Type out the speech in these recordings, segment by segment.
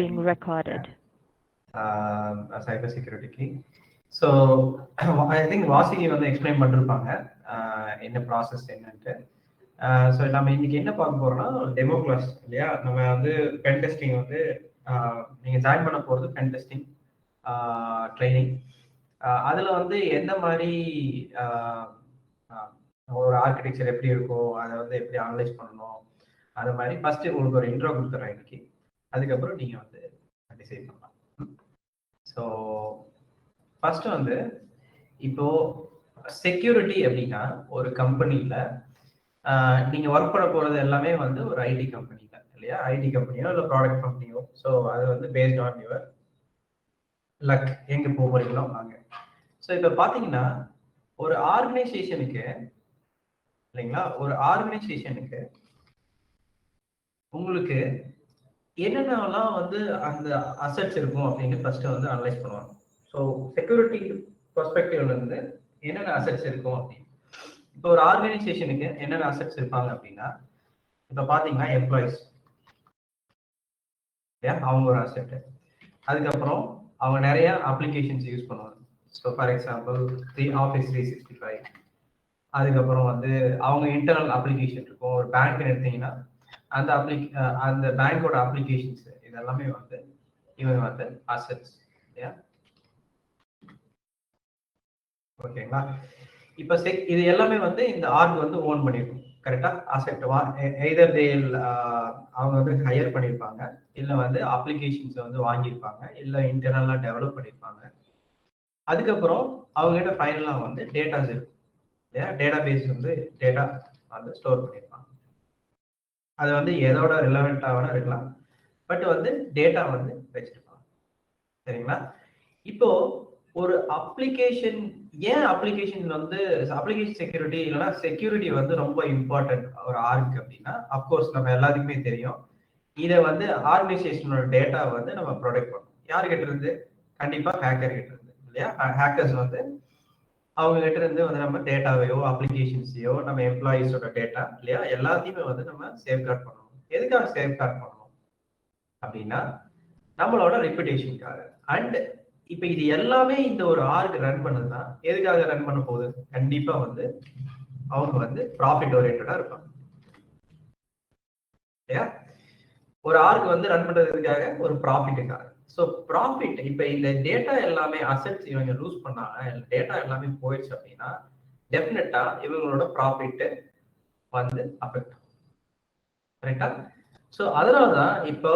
being recorded. Cyber security. So I think வாசினி வந்து explain பண்ணிருப்பாங்க என்ன ப்ராசஸ் என்னன்ட்டு. ஸோ நம்ம இன்னைக்கு என்ன பார்க்க போறோம்னா டெமோ கிளாஸ் இல்லையா. நம்ம வந்து பென் டெஸ்டிங் வந்து நீங்கள் ஜாயின் பண்ண போகிறது பென் டெஸ்டிங் ட்ரைனிங். அதில் வந்து எந்த மாதிரி ஒரு ஆர்கிடெக்சர் எப்படி இருக்கும், அதை வந்து எப்படி அனலைஸ் பண்ணணும், அது மாதிரி ஃபர்ஸ்ட் உங்களுக்கு ஒரு இன்ட்ரோ கொடுத்துட்றேன் இன்னைக்கு. அதுக்கப்புறம் நீங்கள் வந்து டிசைட் பண்ணலாம். ஸோ ஃபர்ஸ்ட் வந்து இப்போ செக்யூரிட்டி அப்படின்னா ஒரு கம்பெனியில் நீங்கள் ஒர்க் பண்ண போகிறது எல்லாமே வந்து ஒரு ஐடி கம்பெனியில் இல்லையா, ஐடி கம்பெனியோ இல்லை ப்ராடக்ட் கம்பெனியோ. ஸோ அது வந்து பேஸ்ட் ஆன் யுவர் லக், எங்கே போகிறீங்களோ வாங்க. ஸோ இப்போ பார்த்தீங்கன்னா ஒரு ஆர்கனைசேஷனுக்கு இல்லைங்களா, ஒரு ஆர்கனைசேஷனுக்கு உங்களுக்கு என்னென்னலாம் வந்து அந்த அசெட்ஸ் இருக்கும் அப்படின்னு ஃபர்ஸ்ட் வந்து அனலைஸ் பண்ணுவாங்க. ஸோ செக்யூரிட்டி பெர்ஸ்பெக்டிவ்ல இருந்து என்னென்ன அசெட்ஸ் இருக்கும் அப்படின்னு. இப்போ ஒரு ஆர்கனைசேஷனுக்கு என்னென்ன அசெட்ஸ் இருப்பாங்க அப்படின்னா, இப்போ பார்த்தீங்கன்னா எம்ப்ளாயிஸ், அவங்க ஒரு அசெட். அதுக்கப்புறம் அவங்க நிறைய அப்ளிகேஷன்ஸ் யூஸ் பண்ணுவாங்க. So for example office 365. அதுக்கப்புறம் வந்து அவங்க இன்டர்னல் அப்ளிகேஷன் இருக்கும். ஒரு பேங்க் எடுத்தீங்கன்னா அந்த பேங்கோட அப்ளிகேஷன்ஸ் இதெல்லாமே வந்து இவங்க வந்து அசெட்ஸ் இல்லையா. ஓகேங்களா. இப்போ இது எல்லாமே வந்து இந்த ஆர்க் வந்து ஓன் பண்ணிருக்கும் கரெக்டா. அசெட் எய்தர் அவங்க வந்து ஹையர் பண்ணியிருப்பாங்க, இல்லை வந்து அப்ளிகேஷன்ஸ் வந்து வாங்கியிருப்பாங்க, இல்லை இன்டர்னலா டெவலப் பண்ணியிருப்பாங்க. அதுக்கப்புறம் அவங்க கிட்ட ஃபைனலாக வந்து டேட்டாஸ் இருக்கும் இல்லையா. டேட்டா பேஸ் வந்து டேட்டா வந்து ஸ்டோர் பண்ணியிருப்பாங்க. அது வந்து எதோட ரிலவெண்ட்டாக இருக்கலாம், பட் வந்து டேட்டா வந்து வச்சிருப்பாங்க. சரிங்களா. இப்போ ஒரு அப்ளிகேஷன், ஏன் அப்ளிகேஷன் வந்து அப்ளிகேஷன் செக்யூரிட்டி இல்லைன்னா செக்யூரிட்டி வந்து ரொம்ப இம்பார்ட்டன்ட் ஒரு ஆர்க் அப்படின்னா, அப்கோர்ஸ் நம்ம எல்லாத்துக்குமே தெரியும், இதை வந்து ஆர்கனைசேஷனோட டேட்டா வந்து நம்ம ப்ரொடெக்ட் பண்ணணும். யார்கிட்ட இருந்து? கண்டிப்பா ஹேக்கர் கிட்ட இருந்து இல்லையா. ஹேக்கர்ஸ் வந்து அவங்க கிட்ட இருந்து வந்து நம்ம டேட்டாவையோ அப்ளிகேஷன்ஸையோ நம்ம எம்ப்ளாயிஸோட டேட்டா இல்லையா எல்லாத்தையுமே வந்து நம்ம சேஃப்கார்ட் பண்ணணும். எதுக்காக சேஃப்கார்ட் பண்ணணும் அப்படின்னா, நம்மளோட ரெப்புடேஷனுக்காக. அண்ட் இப்ப இது எல்லாமே இந்த ஒரு ஆர்க் ரன் பண்ணுதுன்னா எதுக்காக ரன் பண்ண போகுது? கண்டிப்பா வந்து அவங்க வந்து ப்ராஃபிட் ஓரியன்டா இருப்பாங்க இல்லையா. ஒரு ஆர்க் வந்து ரன் பண்றதுக்காக ஒரு ப்ராஃபிட்டுக்காக. ஸோ ப்ராஃபிட், இப்ப இந்த டேட்டா எல்லாமே அசெட்ஸ் இவங்க லூஸ் பண்ணாங்க, டேட்டா எல்லாமே போயிடுச்சு அப்படின்னா டெஃபினட்டா இவங்களோட ப்ராஃபிட் வந்து அஃபெக்ட் ஆகும் கரெக்டா. ஸோ அதனாலதான் இப்போ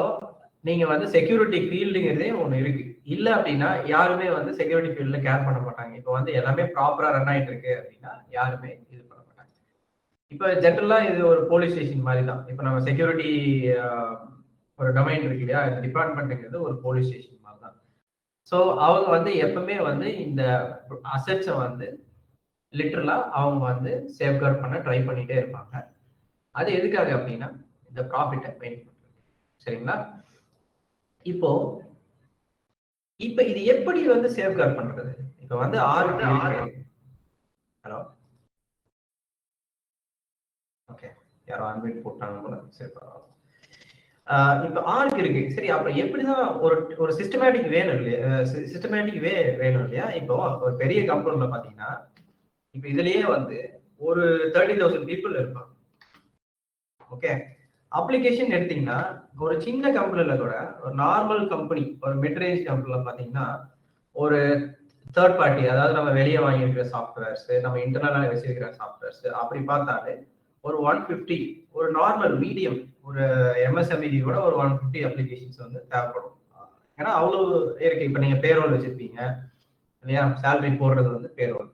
நீங்க வந்து செக்யூரிட்டி ஃபீல்டுங்கிறதே ஒண்ணு இருக்கு. இல்லை அப்படின்னா யாருமே வந்து செக்யூரிட்டி ஃபீல்ட்ல கேர் பண்ண மாட்டாங்க. இப்போ வந்து எல்லாமே ப்ராப்பரா ரன் ஆயிட்டு இருக்கு அப்படின்னா யாருமே இது பண்ண மாட்டாங்க. இப்போ ஜென்ரலா இது ஒரு போலீஸ் ஸ்டேஷன் மாதிரி தான். இப்போ நம்ம செக்யூரிட்டி ஒரு டொமைன் இருக்கு இல்லையா, இந்த டிபார்ட்மெண்ட்டுங்கிறது ஒரு போலீஸ் ஸ்டேஷன் மாதிரி தான். ஸோ அவங்க வந்து எப்பவுமே வந்து இந்த அசெட்ஸை வந்து லிட்டரலா அவங்க வந்து சேஃப்கார்ட் பண்ண ட்ரை பண்ணிட்டே இருப்பாங்க. அது எதுக்காக அப்படின்னா இந்த ப்ராஃபிட்டை மெயின்டைன் பண்றது. சரிங்களா. இப்போ இது எப்படி வந்து சேஃப்கார்ட் பண்றது? இப்ப வந்து ஹலோ ஓகே, யாரோ அன்வைட் போட்டாங்க போல. சரி, இப்ப ஆர்க் இருக்கு. சரி, அப்புறம் எப்படிதான் ஒரு சிஸ்டமேட்டிக் வேணும் இல்லையா, சிஸ்டமேட்டிக் வேணும் இல்லையா. இப்போ ஒரு பெரிய கம்பெனில பாத்தீங்கன்னா இப்ப இதுலயே வந்து ஒரு 30,000 பீப்புள் இருப்பாங்க. ஓகே, அப்ளிகேஷன் எடுத்தீங்கன்னா ஒரு சின்ன கம்பெனில கூட, ஒரு நார்மல் கம்பெனி, ஒரு மிட் ரேஞ்ச் கம்பெனில பாத்தீங்கன்னா ஒரு தேர்ட் பார்ட்டி, அதாவது நம்ம வெளியே வாங்கியிருக்கிற சாஃப்ட்வேர்ஸ், நம்ம இன்டர்னலா வச்சிருக்கிற சாஃப்ட்வேர்ஸ் அப்படி பார்த்தாலே ஒரு 150, ஒரு நார்மல் மீடியம் ஒரு எம்எஸ்எம்இ கூட ஒரு 150 அப்ளிகேஷன்ஸ் வந்து தேவைப்படும். ஏன்னா அவ்வளவு இருக்கு. இப்ப நீங்க பேரோல் வச்சிருப்பீங்க இல்லையா, சேலரி போடுறது வந்து பேரோல்.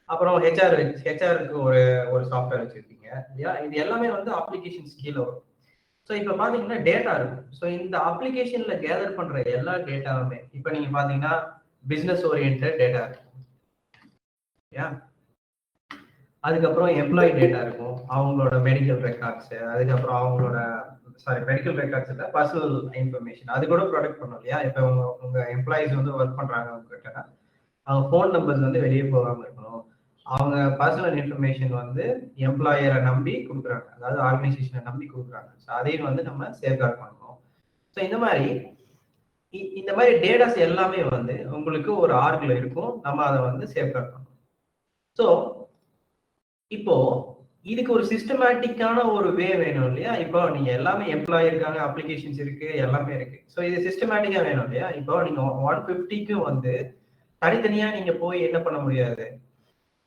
அப்புறம் ஹெச்ஆருக்கு ஒரு சாஃப்ட்வேர் வச்சிருப்பீங்க இல்லையா. இது எல்லாமே வந்து அப்ளிகேஷன்ஸ் கீழே வரும். ஸோ இப்போ பார்த்தீங்கன்னா டேட்டா இருக்கும். ஸோ இந்த அப்ளிகேஷன்ல கேதர் பண்ற எல்லா டேட்டாவுமே இப்போ நீங்க பார்த்தீங்கன்னா பிசினஸ் ஓரியன்ட் டேட்டா இருக்கும். அதுக்கப்புறம் எம்ப்ளாயி டேட்டா இருக்கும், அவங்களோட மெடிக்கல் ரெக்கார்ட்ஸ், அதுக்கப்புறம் அவங்களோட மெடிக்கல் ரெக்கார்ட்ஸ் இல்லை, பர்சனல் இன்ஃபர்மேஷன் அது கூட ப்ரொடெக்ட் பண்ணும் இல்லையா. இப்போ உங்க எம்ப்ளாயிஸ் வந்து ஒர்க் பண்றாங்க உங்ககிட்ட, அவங்க ஃபோன் நம்பர்ஸ் வந்து வெளியே போகாம இருக்கணும். அவங்க பர்சனல் இன்ஃபர்மேஷன் வந்து எம்ப்ளாயரை நம்பி கொடுக்குறாங்க, அதாவது ஆர்கனைசேஷனை நம்பி கொடுக்குறாங்க. ஸோ அதையும் வந்து நம்ம சேஃப்கார்ட் பண்ணணும். ஸோ இந்த மாதிரி இந்த மாதிரி டேட்டாஸ் எல்லாமே வந்து உங்களுக்கு ஒரு ஆர்க்ல இருக்கும். நம்ம அதை வந்து சேஃப்கார்ட் பண்ணணும். ஸோ இப்போ இதுக்கு ஒரு சிஸ்டமேட்டிக்கான ஒரு வே வேணும் இல்லையா? இப்போ நீங்க எல்லாமே எம்ப்ளாயி இருக்காங்க, அப்ளிகேஷன்ஸ் இருக்கு, எல்லாமே இருக்கு. ஸோ இது சிஸ்டமேட்டிக்கா வேணும் இல்லையா? இப்போ நீங்க 150க்கும் வந்து தனித்தனியா நீங்க போய் என்ன பண்ண முடியாது.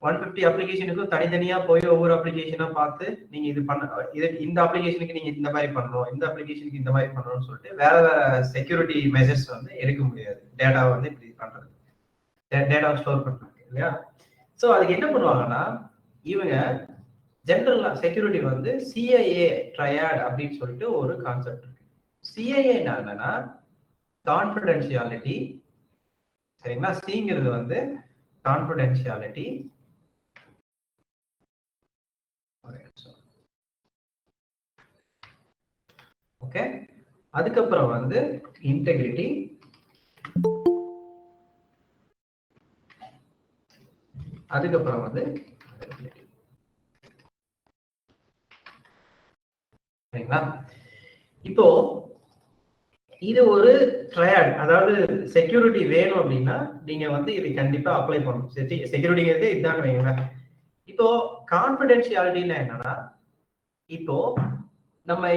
150 அப்ளிகேஷனுக்கும் தனித்தனியா போய் ஒவ்வொரு அப்ளிகேஷனா பார்த்து நீங்க இது பண்ண இந்த அப்ளிகேஷனுக்கு நீங்க இந்த மாதிரி பண்ணணும், இந்த அப்ளிகேஷனுக்கு இந்த மாதிரி பண்ணணும்னு சொல்லிட்டு வேற வேற செக்யூரிட்டி மெஷர்ஸ் வந்து எடுக்க முடியாது. டேட்டாவை வந்து இப்படி பண்றது, டேட்டாவை ஸ்டோர் பண்றாங்க இல்லையா? ஸோ அதுக்கு என்ன பண்ணுவாங்கன்னா இவங்க ஜெனரல் செக்யூரிட்டி வந்து சிஐஏ ட்ரையாட் அப்படின்னு சொல்லிட்டு ஒரு கான்செப்ட் இருக்கு. சிஐஏ என்னன்னா கான்ஃபிடென்ஷியாலிட்டி, சரிங்களா? சிங்கிறது வந்து கான்ஃபிடென்ஷியாலிட்டி, ஓகே. அதுக்கப்புறம் வந்து இன்டெகிரிட்டி, அதுக்கப்புறம் வந்து சரிங்களா? இப்போ இது ஒரு ட்ரையாட், அதாவது செக்யூரிட்டி வேணும் அப்படின்னா நீங்க வந்து இது கண்டிப்பா அப்ளை பண்ணணும். செக்யூரிட்டிங்கிறது இதுதான் வைங்களேன். இப்போ கான்ஃபிடென்ஷியாலிட்டினா என்னன்னா, இப்போ நம்ம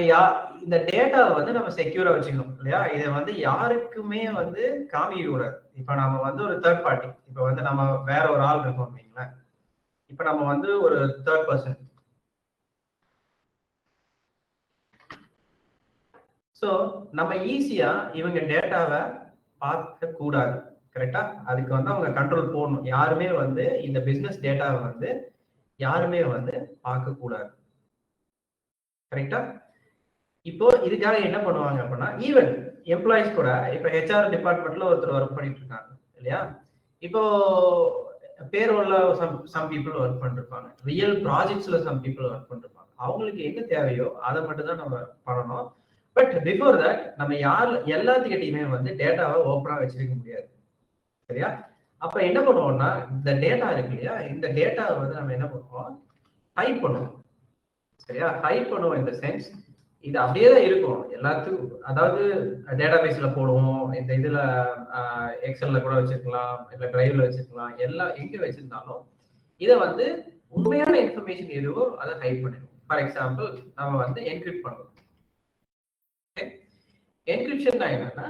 இந்த டேட்டாவை வந்து நம்ம செக்யூரா வச்சுக்கணும் இல்லையா? இதை வந்து யாருக்குமே வந்து காமிக்க கூடாது. இப்ப நம்ம வந்து ஒரு தேர்ட் பார்ட்டி, இப்ப வந்து நம்ம வேற ஒரு ஆள் இருக்கோம் வைங்களேன். இப்ப நம்ம வந்து ஒரு தேர்ட் பர்சன். ஸோ நம்ம ஈஸியா இவங்க டேட்டாவை பார்க்க கூடாது, கரெக்டா? அதுக்கு வந்து அவங்க கண்ட்ரோல் போடணும். யாருமே வந்து இந்த பிசினஸ் டேட்டாவை வந்து யாருமே வந்து பார்க்க கூடாது, கரெக்டா? இப்போ இதுக்காக என்ன பண்ணுவாங்க அப்படின்னா, ஈவன் எம்ப்ளாயிஸ் கூட இப்ப ஹெச்ஆர் டிபார்ட்மெண்ட்ல ஒருத்தர் ஒர்க் பண்ணிட்டு இருக்காங்க இல்லையா? இப்போ பேரோல்ல சம் பீப்புள் ஒர்க் பண்ணிருப்பாங்க, ரியல் ப்ராஜெக்ட்ஸ்ல சம் பீப்புள் ஒர்க் பண்ணிருப்பாங்க. அவங்களுக்கு என்ன தேவையோ அதை மட்டும் தான் நம்ம பண்ணணும். பட் பிஃபோர் தட் நம்ம எல்லாத்துக்கிட்டையுமே வந்து டேட்டாவை ஓப்பனா வச்சிருக்க முடியாது, சரியா? அப்ப என்ன பண்ணுவோம்னா இந்த டேட்டா இருக்கு இல்லையா, இந்த டேட்டாவை வந்து நம்ம என்ன பண்ணுவோம், ஹைட் பண்ணுவோம், சரியா? ஹைட் பண்ணுவோம் இந்த சென்ஸ் இது அப்படியே தான் இருக்கும் எல்லாத்துக்கும். அதாவது டேட்டாபேஸ்ல போடுவோம், இந்த இதுல எக்ஸல்ல கூட வச்சிருக்கலாம், இல்ல டிரைவ்ல வச்சிருக்கலாம், எல்லாம் எங்க வச்சிருந்தாலும் இதை வந்து உண்மையான இன்ஃபர்மேஷன் எதுவோ அதை ஹைட் பண்ணிடுவோம். ஃபார் எக்ஸாம்பிள் நம்ம வந்து என்கிரிப்ட் பண்ணுவோம். என்கிரிப்ஷன் என்னன்னா,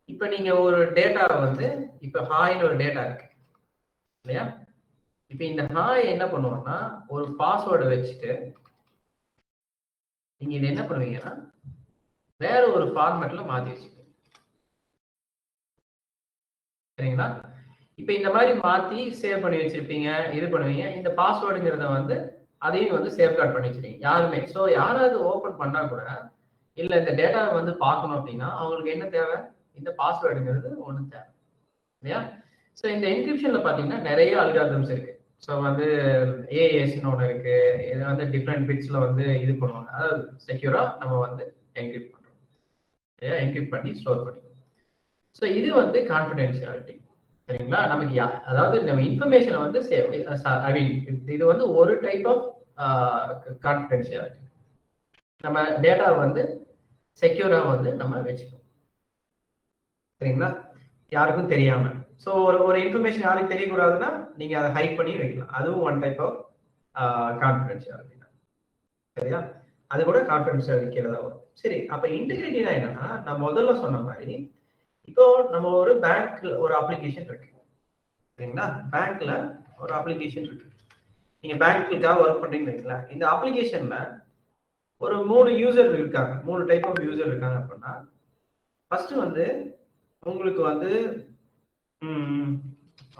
இப்ப நீங்க ஒரு டேட்டா வந்து இப்ப ஹாய்னு ஒரு டேட்டா இருக்கு இல்லையா? இப்ப இந்த ஹாய் என்ன பண்ணுவோம்னா ஒரு பாஸ்வேர்டை வச்சுட்டு நீங்க இதை என்ன பண்ணுவீங்கன்னா வேற ஒரு ஃபார்மேட்ல மாத்தி வச்சுக்கோங்க, சரிங்களா? இப்ப இந்த மாதிரி மாத்தி சேவ் பண்ணி வச்சிருப்பீங்க, இது பண்ணுவீங்க. இந்த பாஸ்வேர்டுங்கிறத வந்து அதையும் வந்து சேஃப்கார்ட் பண்ணி வச்சிருக்கீங்க யாருமே. ஸோ யாராவது ஓபன் பண்ணா கூட இல்ல இந்த டேட்டாவை வந்து பார்க்கணும் அப்படின்னா அவங்களுக்கு என்ன தேவை, இந்த பாஸ்வேர்டுங்கிறது ஒண்ணு தேவை இல்லையா? ஸோ இந்த என்கிரிப்ஷன்ல பாத்தீங்கன்னா நிறைய அல்காரிதம்ஸ் இருக்கு. ஸோ வந்து ஏஎஸ்ன்னு ஒன்று இருக்கு, இது வந்து டிஃப்ரெண்ட் பிட்ஸ்ல வந்து இது பண்ணுவாங்க, அதாவது செக்யூரா நம்ம வந்து என்கிரிப்ட் பண்றோம், என்கிரிப்ட் பண்ணி ஸ்டோர் பண்ணிக்கிறோம். ஸோ இது வந்து கான்ஃபிடென்ஷியாலிட்டி, சரிங்களா? நமக்கு அதாவது நம்ம இன்ஃபர்மேஷனை வந்து ஐ மீன் இது வந்து ஒரு டைப் ஆஃப் கான்ஃபிடென்ஷியாலிட்டி. நம்ம டேட்டா வந்து செக்யூரா வந்து நம்ம வச்சுக்கணும், சரிங்களா? யாருக்கும் தெரியாம. ஸோ ஒரு இன்ஃபர்மேஷன் யாருக்கு தெரியக்கூடாதுன்னா நீங்க அதை ஹைட் பண்ணி வைக்கலாம், அதுவும் ஒன் டைப் ஆஃப் கான்ஃபிடென்ஷியாலிட்டி தான், சரியா? அது கூட கான்ஃபிடென்ஷியாலிட்டி கீழே தான் வரும். சரி, அப்ப இன்டெகிரிட்டினா என்னன்னா, நான் முதல்ல சொன்ன மாதிரி இப்போ நம்ம ஒரு பேங்க்ல ஒரு அப்ளிகேஷன் இருக்கு, சரிங்களா? பேங்க்ல ஒரு அப்ளிகேஷன் இருக்கு, நீங்க பேங்க்குக்காக ஒர்க் பண்றீங்களா? இந்த அப்ளிகேஷன்ல ஒரு 3 யூசர் இருக்காங்க, 3 டைப் ஆஃப் யூசர் இருக்காங்க அப்படின்னா ஃபர்ஸ்ட் வந்து உங்களுக்கு வந்து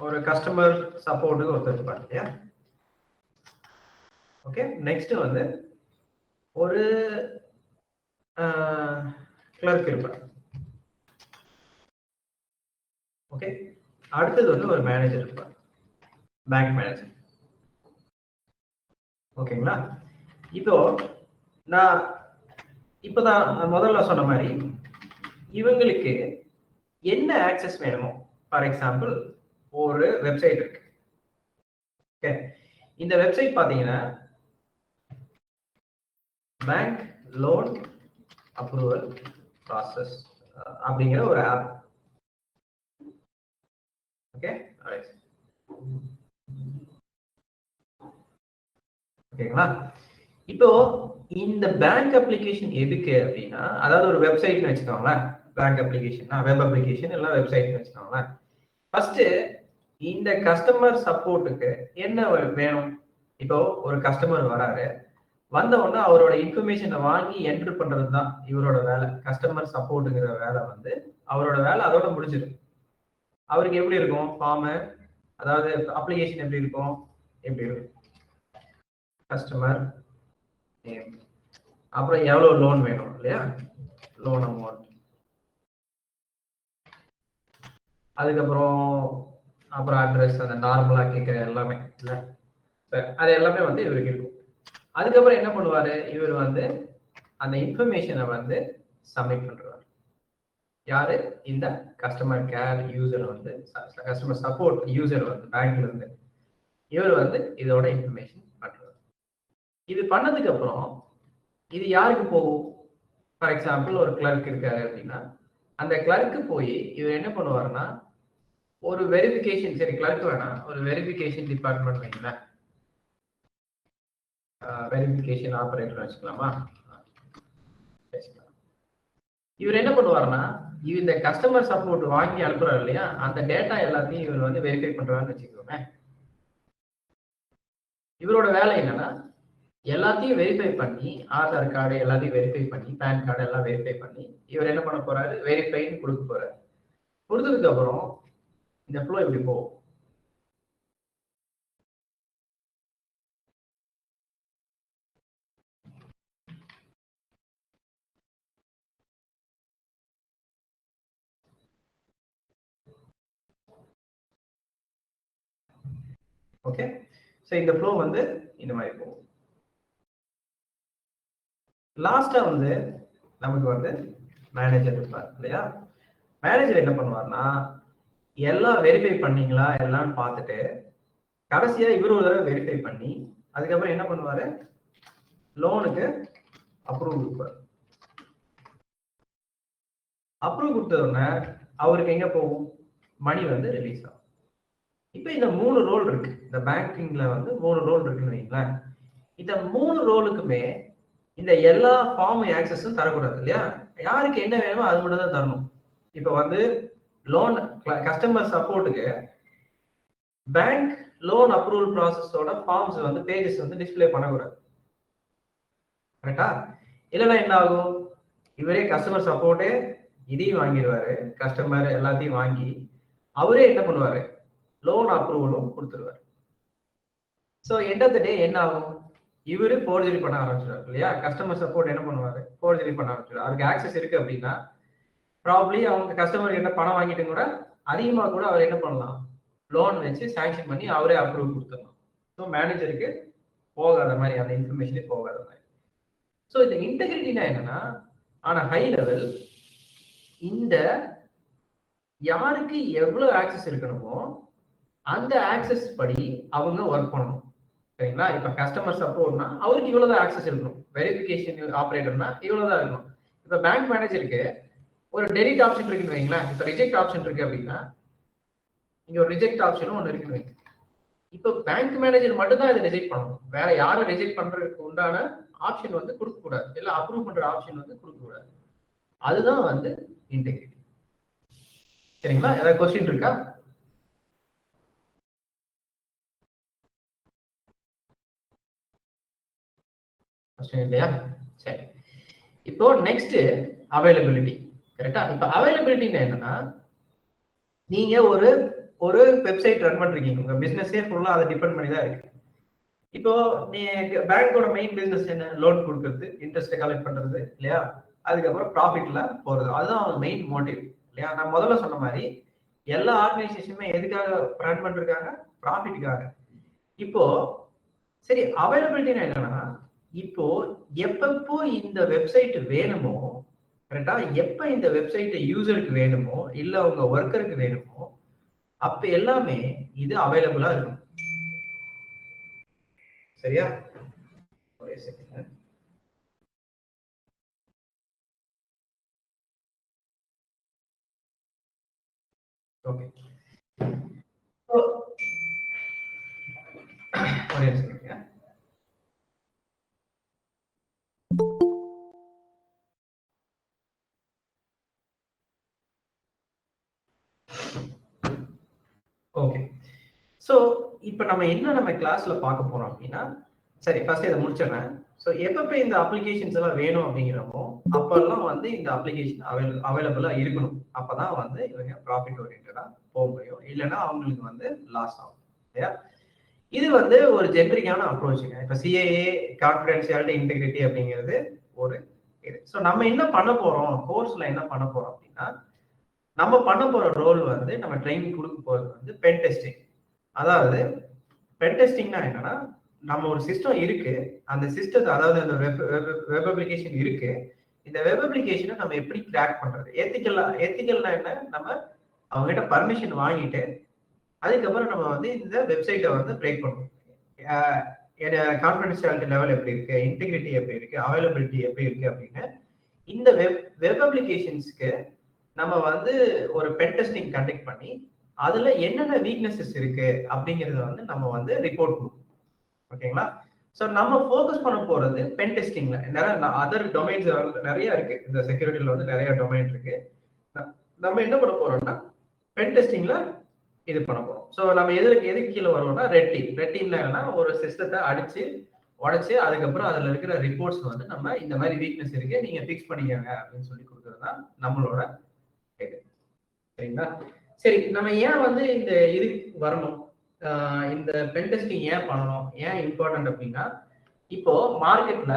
ஒரு கஸ்டமர் சப்போர்ட்டுக்கு ஒருத்தர் இருப்பாங்க இல்லையா? ஓகே. நெக்ஸ்ட் வந்து ஒரு கிளர்க் இருப்பார், ஓகே. அடுத்தது வந்து ஒரு மேனேஜர் இருப்பார், பேங்க் மேனேஜர், ஓகேங்களா? இப்போ நான் இப்பதான் முதல்ல சொன்ன மாதிரி இவங்களுக்கு என்ன ஆக்சஸ் வேணுமோ, ஃபார் எக்ஸாம்பிள் ஒரு வெப்சைட் இருக்கு, ஓகே. இந்த வெப்சைட் பாத்தீங்கன்னா பேங்க் லோன் அப்ரூவல் ப்ராசஸ் அப்படிங்கிற ஒரு ஆப். ஓகே, ஓகேங்களா? இப்போ இந்த பேங்க் அப்ளிகேஷன் எதுக்கு அப்படின்னா, அதாவது ஒரு வெப்சைட்னு வச்சுக்கோங்களேன். பேங்க் அப்ளிகேஷன், வெப் அப்ளிகேஷன் இல்ல வெப்சைட்னு வச்சுக்கோங்களேன். ஃபர்ஸ்ட் இந்த கஸ்டமர் சப்போர்ட்டுக்கு என்ன வேணும்? இப்போ ஒரு கஸ்டமர் வராரு, வந்த உடனே அவரோட இன்ஃபர்மேஷனை வாங்கி என்ட்ரு பண்றது தான் இவரோட வேலை. கஸ்டமர் சப்போர்ட்டுங்கிற வேலை வந்து அவரோட வேலை அதோட முடிஞ்சிடும். அவருக்கு எப்படி இருக்கும் ஃபார்ம், அதாவது அப்ளிகேஷன் எப்படி இருக்கும்? எப்படி இருக்கும்? கஸ்டமர் நேம், அப்புறம் எவ்வளவு லோன் வேணும் இல்லையா, லோன் அமௌண்ட், அதுக்கப்புறம் அப்புறம் அட்ரஸ், அந்த நார்மலா கேட்கிற எல்லாமே இல்ல, அது எல்லாமே வந்து இவருக்கு இருக்கும். அதுக்கப்புறம் என்ன பண்ணுவாரு இவர் வந்து அந்த இன்ஃபர்மேஷனை வந்து சப்மிட் பண்றாரு. யாரு? இந்த கஸ்டமர் கேர் யூசர் வந்து, கஸ்டமர் சப்போர்ட் யூசர் வந்து பேங்க்ல இருந்து இவர் வந்து இதோட இன்ஃபர்மேஷன் பண்றாரு. இது பண்ணதுக்கு அப்புறம் இது யாருக்கு போகும்? ஃபார் எக்ஸாம்பிள் ஒரு கிளர்க் இருக்காரு அப்படின்னா, அந்த கிளர்க்கு போய் இவர் என்ன பண்ணுவாருன்னா, ஒரு வெரிஃபிகேஷன், சரி கிளர்க் வேணாம், ஒரு வெரிஃபிகேஷன் டிபார்ட்மெண்ட் வைங்களேன், வெரிஃபிகேஷன் ஆபரேட்டர் வச்சுக்கலாமா? இவர் என்ன பண்ணுவாருன்னா, இந்த கஸ்டமர் சப்போர்ட் வாங்கி அனுப்புறாரு இல்லையா, அந்த டேட்டா எல்லாத்தையும் இவர் வந்து வெரிஃபை பண்றாருன்னு வச்சுக்கோங்க. இவரோட வேலை என்னன்னா, எல்லாத்தையும் வெரிஃபை பண்ணி, ஆதார் கார்டு எல்லாத்தையும் வெரிஃபை பண்ணி, பேன் கார்டு எல்லாம் வெரிஃபை பண்ணி, இவர் என்ன பண்ண போறாரு? வெரிஃபைன்னு கொடுக்க போறாரு. கொடுத்ததுக்கு அப்புறம் இந்த ஃப்ளோ இப்படி போகும். ஓகே, ஸோ இந்த ஃப்ளோ வந்து இந்த மாதிரி போகும். லாஸ்டா வந்து நமக்கு வந்து மேனேஜர் இருப்பார் இல்லையா? மேனேஜர் என்ன பண்ணுவார்னா, எல்லாம் வெரிஃபை பண்ணீங்களா எல்லாம் பார்த்துட்டு, கடைசியா இவர் ஒரு தடவை வெரிஃபை பண்ணி, அதுக்கப்புறம் என்ன பண்ணுவாரு? லோனுக்கு அப்ரூவ் கொடுப்பாரு. அப்ரூவ் கொடுத்தோடனே அவருக்கு எங்க போகும்? மணி வந்து ரிலீஸ் ஆகும். இப்ப இந்த 3 ரோல் இருக்கு. இந்த பேங்கிங்ல வந்து 3 ரோல் இருக்குன்னு வைங்களேன். இந்த 3 ரோலுக்குமே இந்த எல்லா ஃபார்ம் ஆக்சஸும் தரக்கூடாது இல்லையா? யாருக்கு என்ன வேணுமோ அது மட்டும் தான் தரணும். இப்ப வந்து லோன் கஸ்டமர் சப்போர்ட்டுக்கு பேங்க் லோன் அப்ரூவல் ப்ராசஸோட ஃபார்ம்ஸ் வந்து பேஜஸ் வந்து டிஸ்பிளே பண்ணக்கூடாது. கரெக்டா? இல்லைன்னா என்ன ஆகும்? இவரே கஸ்டமர் சப்போர்ட்டே இதையும் வாங்கிடுவாரு, கஸ்டமர் எல்லாத்தையும் வாங்கி அவரே என்ன பண்ணுவாரு? லோன் அப்ரூவலும் கொடுத்துருவாரு. ஸோ எண்ட் ஆஃப் த டே என்ன ஆகும்? இவரு ஃபோர்ஜரி பண்ண ஆரம்பிச்சிருவாரு இல்லையா? கஸ்டமர் சப்போர்ட் என்ன பண்ணுவாரு? ஃபோர்ஜரி பண்ண ஆரம்பிச்சிருவாரு. அவருக்கு ஆக்சஸ் இருக்கு அப்படின்னா ப்ராப்ளி அவங்க கஸ்டமர் கிட்ட பணம் வாங்கிட்டு கூட அதிகமாக கூட அவர் என்ன பண்ணலாம்? லோன் வச்சு சாங்ஷன் பண்ணி அவரே அப்ரூவ் கொடுத்துடலாம். ஸோ மேனேஜருக்கு போகாத மாதிரி, அந்த இன்ஃபர்மேஷனே போகாத மாதிரி. ஸோ இந்த இன்டெகிரிட்டினா என்னன்னா, ஆன ஹை லெவல் இந்த யாருக்கு எவ்வளவு ஆக்சஸ் இருக்கணுமோ அந்த ஆக்சஸ் படி அவங்க ஒர்க் பண்ணணும். சரிங்களா? இப்ப கஸ்டமர் சப்போர்ட்னா அவருக்கு இவ்வளவுதான் ஆக்சஸ் இருக்கணும். வெரிஃபிகேஷன் ஆபரேட்டர்னா இவ்வளவுதான் இருக்கணும். இப்ப பேங்க் மேனேஜருக்கு ஒரு டெலிட் ஆப்ஷன் இருக்குன்னு வைங்களேன். இப்ப ரிஜெக்ட் ஆப்ஷன் இருக்கு அப்படின்னா இங்க ஒரு ரிஜெக்ட் ஆப்ஷனும் ஒன்று இருக்குன்னு வைங்க. இப்ப பேங்க் மேனேஜர் மட்டும் தான் இதை ரிஜெக்ட் பண்ணணும். வேற யாரும் ரிஜெக்ட் பண்றதுக்கு உண்டான ஆப்ஷன் வந்து கொடுக்க கூடாது. இல்ல அப்ரூவ் பண்ற ஆப்ஷன் வந்து கொடுக்க கூடாது. அதுதான் வந்து இன்டெகிரிட்டி. சரிங்களா? ஏதாவது கொஸ்டின் இருக்கா? கொஸ்டின் இல்லையா? சரி. இப்போ நெக்ஸ்ட் அவைலபிலிட்டி. கரெக்டா? இப்ப அவைலபிலிட்டின்னு என்னன்னா, நீங்க ஒரு ஒரு வெப்சைட் ரன் பண்றீங்க. உங்க பிசினஸே ஃபுல்லா அதை டிபெண்ட் பண்ணி தான் இருக்கு. இப்போ நீ பேங்கோட மெயின் பிசினஸ் என்ன? லோன் கொடுக்கறது, இன்ட்ரெஸ்ட் கலெக்ட் பண்றது இல்லையா? அதுக்கப்புறம் ப்ராஃபிட்ல போறது. அதுதான் அவங்க மெயின் மோட்டிவ் இல்லையா? நான் முதல்ல சொன்ன மாதிரி எல்லா ஆர்கனைசேஷனுமே எதுக்காக ரன் பண்ணிருக்காங்க? ப்ராஃபிட்டுக்காக. இப்போ சரி, அவைலபிலிட்டினா என்னன்னா, இப்போ எப்பப்போ இந்த வெப்சைட் வேணுமோ, கரெக்டா? எப்ப இந்த வெப்சைட் யூசருக்கு வேணுமோ இல்ல உங்க ஒர்க்கருக்கு வேணுமோ அப்ப எல்லாமே இது அவைலபிளா இருக்கும். சரியா? ஒரே செகண்ட். ஓகே, ஒரே நிமிஷம். ஓகே, ஸோ இப்போ நம்ம கிளாஸ்ல பார்க்க போறோம் அப்படின்னா, சரி ஃபர்ஸ்ட் இதை முடிச்சிடுறேன். ஸோ எப்பப்போ இந்த அப்ளிகேஷன்ஸ் எல்லாம் வேணும் அப்படிங்கிறப்போ அப்பெல்லாம் வந்து இந்த அப்ளிகேஷன் அவைலபிளா இருக்கணும். அப்பதான் வந்து இவங்க ப்ராஃபிட் ஓரியன்டா போக முடியும், இல்லைன்னா அவங்களுக்கு வந்து லாஸ் ஆகும் இல்லையா. இது வந்து ஒரு ஜென்ரிக்கான அப்ரோச்சுங்க. இப்போ சிஏஏ கான்ஃபிடென்ஷியாலிட்டி இன்டெகிரிட்டி அப்படிங்கிறது ஒரு இது. ஸோ நம்ம என்ன பண்ண போறோம், கோர்ஸ்ல என்ன பண்ண போறோம் அப்படின்னா, நம்ம பண்ண போற ரோல் வந்து நம்ம ட்ரைனிங் கொடுக்க போறது வந்து பென் டெஸ்டிங். அதாவது பென் டெஸ்டிங்னா என்னன்னா, நம்ம ஒரு சிஸ்டம் இருக்கு, அந்த சிஸ்டத்தை, அதாவது அந்த வெப் அப்ளிகேஷன் இருக்கு, இந்த வெப் அப்ளிகேஷனை நம்ம எப்படி கிராக் பண்றது. எத்திக்கல்னா என்ன, நம்ம அவங்க கிட்ட பர்மிஷன் வாங்கிட்டு அதுக்கப்புறம் நம்ம வந்து இந்த வெப்சைட்டை வந்து பிரேக் பண்ணுவோம். கான்ஃபிடென்ஷியாலிட்டி லெவல் எப்படி இருக்கு, இன்டெகிரிட்டி எப்படி இருக்கு, அவைலபிலிட்டி எப்படி இருக்கு அப்படின்னு இந்த வெப் அப்ளிகேஷன்ஸ்க்கு நம்ம வந்து ஒரு பென் டெஸ்டிங் கண்டக்ட் பண்ணி அதுல என்னென்ன வீக்னஸஸ் இருக்கு அப்படிங்கறத வந்து நம்ம வந்து ரிப்போர்ட் பண்ணுவோம். ஓகேங்களா. ஸோ நம்ம ஃபோக்கஸ் பண்ண போறது பென் டெஸ்டிங்ல. நிறைய அதர் டொமைன்ஸ் நிறைய இருக்கு, இந்த செக்யூரிட்டியில வந்து நிறைய டொமைன் இருக்கு. நம்ம என்ன பண்ண போறோம்னா பென் டெஸ்டிங்ல இது பண்ண போறோம். ஸோ நம்ம எதுக்கு கீழே வருவோம்னா ரெட் டீம்ல என்னன்னா, ஒரு சிஸ்டத்தை உடைச்சு அதுக்கப்புறம் அதுல இருக்கிற ரிப்போர்ட்ஸ் வந்து நம்ம இந்த மாதிரி வீக்னஸ் இருக்கு, நீங்க ஃபிக்ஸ் பண்ணிக்கோங்க அப்படின்னு சொல்லி கொடுக்குறது தான் நம்மளோட இது. சரிங்களா. சரி, நம்ம ஏன் வந்து இந்த இதுக்கு வரணும், இந்த பென் டெஸ்டிங் ஏன் பண்ணணும், ஏன் இம்பார்ட்டன்ட் அப்படின்னா, இப்போ மார்க்கெட்ல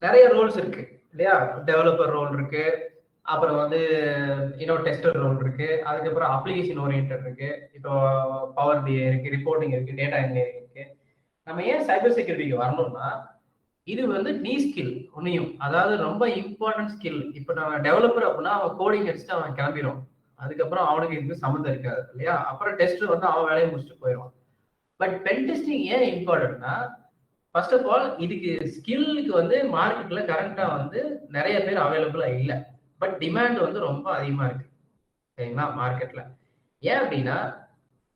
நிறைய ரோல்ஸ் இருக்கு இல்லையா. டெவலப்பர் ரோல் இருக்கு, அப்புறம் வந்து இன்னொரு டெஸ்டர் ரோல் இருக்கு, அதுக்கப்புறம் அப்ளிகேஷன் ஓரியன்ட் இருக்கு, இப்போ பவர் பிஐ இருக்கு, ரிப்போர்ட்டிங் இருக்கு, டேட்டா இன்ஜினியரிங் இருக்கு. நம்ம ஏன் சைபர் செக்யூரிட்டிக்கு வரணும்னா, இது வந்து நீ ஸ்கில் ஒன்னையும், அதாவது ரொம்ப இம்பார்ட்டன்ட் ஸ்கில். இப்போ நம்ம டெவலப்பர் அப்படின்னா அவன் கோடிங் அடிச்சுட்டு அவன் கிளம்பிடும், அதுக்கப்புறம் அவனுக்கு இதுக்கு சம்மந்தம் இருக்காது இல்லையா. அப்புறம் டெஸ்ட் வந்து அவன் வேலையை முடிச்சுட்டு போயிடுவான். பட் பென் டெஸ்டிங் ஏன் இம்பார்ட்டன்ட்னா, ஃபர்ஸ்ட் ஆஃப் ஆல் இதுக்கு ஸ்கில்லுக்கு வந்து மார்க்கெட்ல கரண்டா வந்து நிறைய பேர் அவைலபிளா இல்லை, பட் டிமாண்ட் வந்து ரொம்ப அதிகமா இருக்கு சரிங்களா மார்க்கெட்ல. ஏன் அப்படின்னா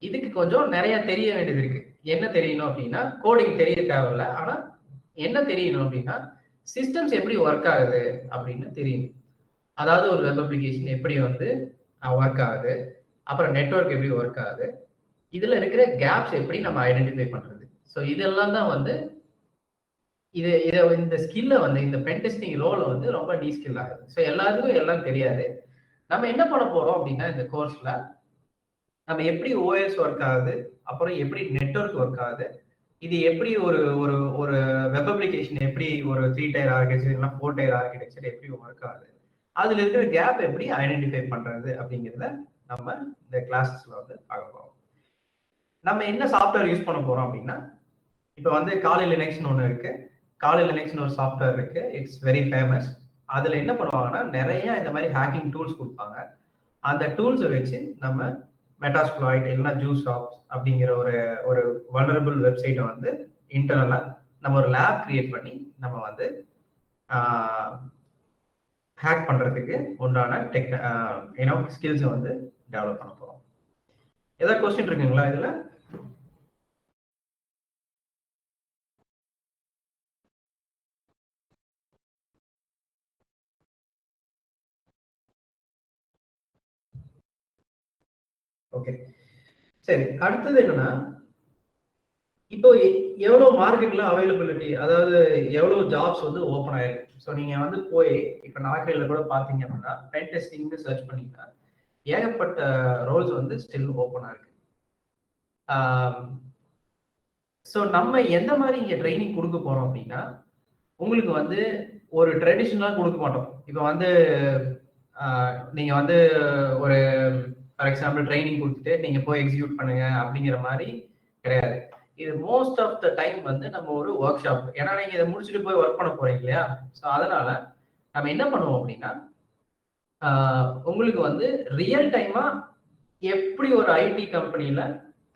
இதுக்கு கொஞ்சம் நிறைய தெரிய வேண்டியது இருக்கு. என்ன தெரியணும் அப்படின்னா, கோடிங் தெரிய தேவையில்ல, ஆனா என்ன தெரியணும் அப்படின்னா சிஸ்டம்ஸ் எப்படி ஒர்க் ஆகுது அப்படின்னு தெரியணும். அதாவது ஒரு வெப் அப்ளிகேஷன் எப்படி வந்து ஒர்க் ஆகுது, அப்புறம் நெட்வொர்க் எப்படி ஒர்க் ஆகுது, இதுல இருக்கிற கேப்ஸ் எப்படி நம்ம ஐடென்டிஃபை பண்றது. ஸோ இதெல்லாம் தான் வந்து இந்த ஸ்கில்ல வந்து இந்த பென் டெஸ்டிங் ரோல் வந்து ரொம்ப நீ ஸ்கில் ஆகுது. ஸோ எல்லாருக்கும் எல்லாம் தெரியாது. நம்ம என்ன பண்ண போறோம் அப்படின்னா, இந்த கோர்ஸ்ல நம்ம எப்படி ஓஎஸ் ஒர்க் ஆகுது, அப்புறம் எப்படி நெட்வொர்க் ஒர்க் ஆகுது, இது எப்படி ஒரு ஒரு ஒரு வெப் அப்ளிகேஷன் எப்படி ஒரு 3 டயர் ஆர்கிடெக்சர் இல்லைன்னா 4 டயர் ஆர்கிடெக்சர் எப்படி ஒர்க் ஆகுது, அதுல இருக்கிற கேப் எப்படி ஐடென்டிஃபை பண்றது அப்படிங்கிறத நம்ம இந்த கிளாஸஸ்ல வந்து பார்க்க போறோம். நம்ம என்ன சாஃப்ட்வேர் யூஸ் பண்ண போறோம் அப்படின்னா, இப்போ வந்து காலி லினக்ஸ்னு ஒன்று இருக்கு. காலி லினக்ஸ்னு ஒரு சாஃப்ட்வேர் இருக்கு, இட்ஸ் வெரி ஃபேமஸ். அதுல என்ன பண்ணுவாங்கன்னா நிறைய இந்த மாதிரி ஹேக்கிங் டூல்ஸ் கொடுப்பாங்க. அந்த டூல்ஸை வச்சு நம்ம மெட்டாஸ்ப்ளாய்ட் இல்லைன்னா ஜூஸ்டாப்ஸ் அப்படிங்கிற ஒரு ஒரு வல்னரபிள் வெப்சைட்டை வந்து இன்டர்னலா நம்ம ஒரு லேப் கிரியேட் பண்ணி நம்ம வந்து ஹேக் பண்றதுக்கு உண்டான ஸ்கில்ஸை வந்து டெவலப் பண்ண போறோம். ஏதாவது கொஸ்டின் இருக்குங்களா இதுல? ஓகே, சரி. அடுத்தது என்னன்னா, இப்போ எவ்வளவு மார்க்கெட்ல அவைலபிலிட்டி, அதாவது எவ்வளவு ஜாப்ஸ் வந்து ஓப்பன் ஆயிருக்கு. ஸோ நீங்க வந்து போய் இப்ப நாகையில கூட பாத்தீங்க அப்படின்னா பென் டெஸ்டிங்னு சர்ச் பண்ணீங்கன்னா ஏகப்பட்ட ரோல்ஸ் வந்து ஸ்டில் ஓப்பனா இருக்கு. ஸோ நம்ம எந்த மாதிரி இங்க ட்ரைனிங் கொடுக்க போறோம் அப்படின்னா, உங்களுக்கு வந்து ஒரு ட்ரெடிஷனலா கொடுக்க மாட்டோம். இப்போ வந்து நீங்க வந்து ஒரு ஃபார் எக்ஸாம்பிள் ட்ரைனிங் கொடுத்துட்டு நீங்க போய் எக்ஸிக்யூட் பண்ணுங்க அப்படிங்கிற மாதிரி கிடையாது. இது மோஸ்ட் ஆஃப் த டைம் வந்து நம்ம ஒரு ஒர்க் ஷாப், ஏன்னா நீங்க இதை முடிச்சுட்டு போய் ஒர்க் பண்ண போறீங்க இல்லையா. ஸோ அதனால நம்ம என்ன பண்ணுவோம் அப்படின்னா, உங்களுக்கு வந்து ரியல் டைமா எப்படி ஒரு ஐடி கம்பெனில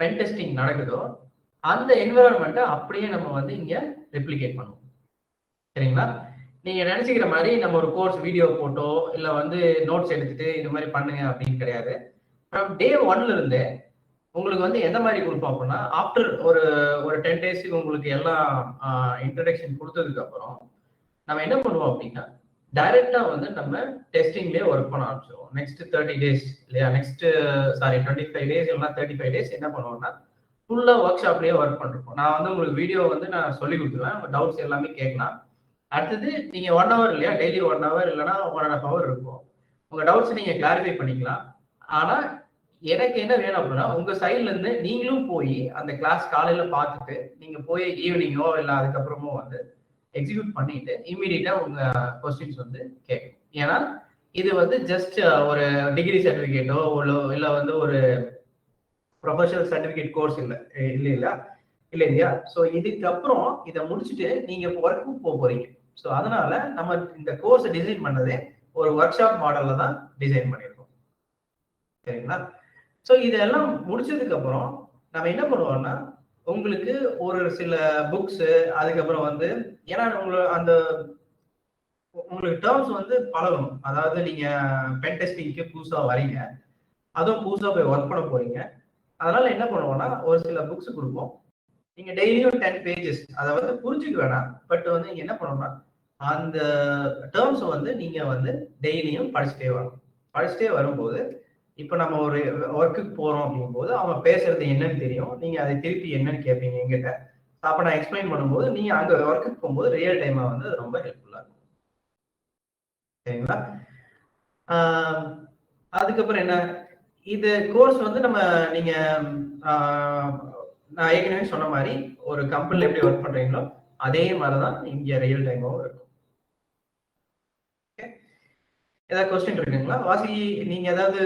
பென் டெஸ்டிங் நடக்குதோ அந்த என்விரான்மெண்ட்டை அப்படியே நம்ம வந்து இங்க ரெப்ளிகேட் பண்ணுவோம் சரிங்களா. நீங்க நினைச்சுக்கிற மாதிரி நம்ம ஒரு கோர்ஸ் வீடியோ போட்டோ இல்ல வந்து நோட்ஸ் எடுத்துட்டு இது மாதிரி பண்ணுங்க அப்படின்னு கிடையாது. ஃப்ரம் டே 1ல இருந்தே உங்களுக்கு வந்து எந்த மாதிரி கொடுப்போம் அப்படின்னா, ஆஃப்டர் ஒரு ஒரு 10 டேஸ்க்கு உங்களுக்கு எல்லாம் இன்ட்ரடக்ஷன் கொடுத்ததுக்கு அப்புறம் நம்ம என்ன பண்ணுவோம் அப்படின்னா, டைரக்டா வந்து நம்ம டெஸ்டிங்லேயே ஒர்க் பண்ண ஆரம்பிச்சிடுவோம். நெக்ஸ்ட் 30 டேஸ் இல்லையா, நெக்ஸ்ட் 25 டேஸ் இல்லைன்னா 35 டேஸ் என்ன பண்ணுவோம்னா, ஃபுல்லா ஒர்க் ஷாப்லயே ஒர்க் பண்ணிருப்போம். நான் வந்து உங்களுக்கு வீடியோ வந்து நான் சொல்லி கொடுத்துருவேன், உங்க டவுட்ஸ் எல்லாமே கேட்கலாம். அடுத்தது நீங்க 1 ஹவர் இல்லையா, டெய்லி 1 ஹவர் இல்லைன்னா 1.5 ஹவர் இருக்கும். உங்க டவுட்ஸ் நீங்க கிளாரிஃபை பண்ணிக்கலாம். ஆனா எனக்கு என்ன வேணும் அப்படின்னா, உங்க சைட்ல இருந்து நீங்களும் போய் அந்த கிளாஸ் காலையில பார்த்துட்டு, நீங்க போய் ஈவினிங்கோ இல்ல அதுக்கப்புறமோ வந்து எக்ஸிக்யூட் பண்ணிட்டு இமீடியட்டா உங்க கொஸ்டின்ஸ் வந்து கேட்கணும். ஏன்னா இது வந்து ஜஸ்ட் ஒரு டிகிரி சர்டிபிகேட்டோ இல்ல வந்து ஒரு ப்ரொஃபஷனல் சர்டிபிகேட் கோர்ஸ் இல்லையா இல்லையா. ஸோ இதுக்கப்புறம் இதை முடிச்சுட்டு நீங்க ஒர்க்கும் போக போறீங்க. ஸோ அதனால நம்ம இந்த கோர்ஸை டிசைன் பண்ணதே ஒரு ஒர்க் ஷாப் மாடல்ல தான் டிசைன் பண்ணியிருக்கோம். சரிங்களா? ஸோ இதெல்லாம் முடிச்சதுக்கு அப்புறம் நம்ம என்ன பண்ணுவோம்னா, உங்களுக்கு ஒரு சில புக்ஸ், அதுக்கப்புறம் வந்து ஏன்னா உங்களுக்கு டேர்ம்ஸ் வந்து பழகணும். அதாவது நீங்க பென் டெஸ்டிங்க்கு புதுசா வரீங்க, அதுவும் புதுசா போய் ஒர்க் பண்ண போறீங்க. அதனால என்ன பண்ணுவோம்னா, ஒரு சில புக்ஸ் கொடுப்போம். நீங்க டெய்லியும் 10 பேஜஸ் அதை வந்து புரிஞ்சுக்க வேணாம். பட் வந்து நீங்க என்ன பண்ணணும்னா, அந்த டேர்ம்ஸ் வந்து நீங்க வந்து டெய்லியும் படிச்சுட்டே வரணும். படிச்சுட்டே வரும்போது இப்போ நம்ம ஒரு ஒர்க்குக்கு போறோம் அப்படிங்கும்போது அவங்க பேசுறது என்னன்னு தெரியும். நீங்க அதை திருப்பி என்னன்னு கேட்பீங்க எங்கிட்ட. அப்ப நான் எக்ஸ்பிளைன் பண்ணும்போது நீங்க அங்க ஒர்க்குக்கு போகும்போது ரியல் டைமா வந்து அது ரொம்ப ஹெல்ப்ஃபுல்லா இருக்கும். சரிங்களா? அதுக்கப்புறம் என்ன, இது கோர்ஸ் வந்து நம்ம நீங்க நான் ஏற்கனவே சொன்ன மாதிரி ஒரு கம்பெனில எப்படி ஒர்க் பண்றீங்களோ அதே மாதிரிதான் இங்க ரியல் டைமாவும் இருக்கும். ஏதாவது கொஸ்டின் இருக்குங்களா? வாசி, நீங்க ஏதாவது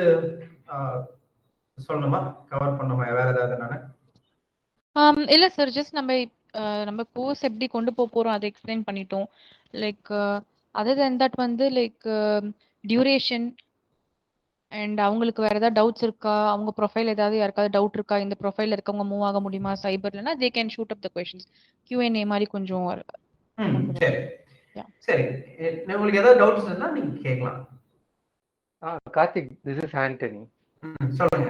சொல்லணுமா, கவர் பண்ணணுமா வேற ஏதாவது? நானு இல்ல சார், ஜஸ்ட் நம்ம கோர்ஸ் எப்படி கொண்டு போறோம் அதை எக்ஸ்பிளைன் பண்ணிட்டோம். லைக் அதர் தென் தட் வந்து லைக் டியூரேஷன் அண்ட் அவங்களுக்கு வேற ஏதாவது டவுட்ஸ் இருக்கா, அவங்க ப்ரொஃபைல் ஏதாவது யாருக்காவது டவுட் இருக்கா, இந்த ப்ரொஃபைல் இருக்கவங்க மூவ் ஆக முடியுமா சைபர்லனா, they can shoot up the questions. Q&A மாதிரி கொஞ்சம் சரி சரி. உங்களுக்கு ஏதாவது டவுட்ஸ் இருந்தா நீங்க கேட்கலாம். Karthik, this is Antony. சொல்லுங்க.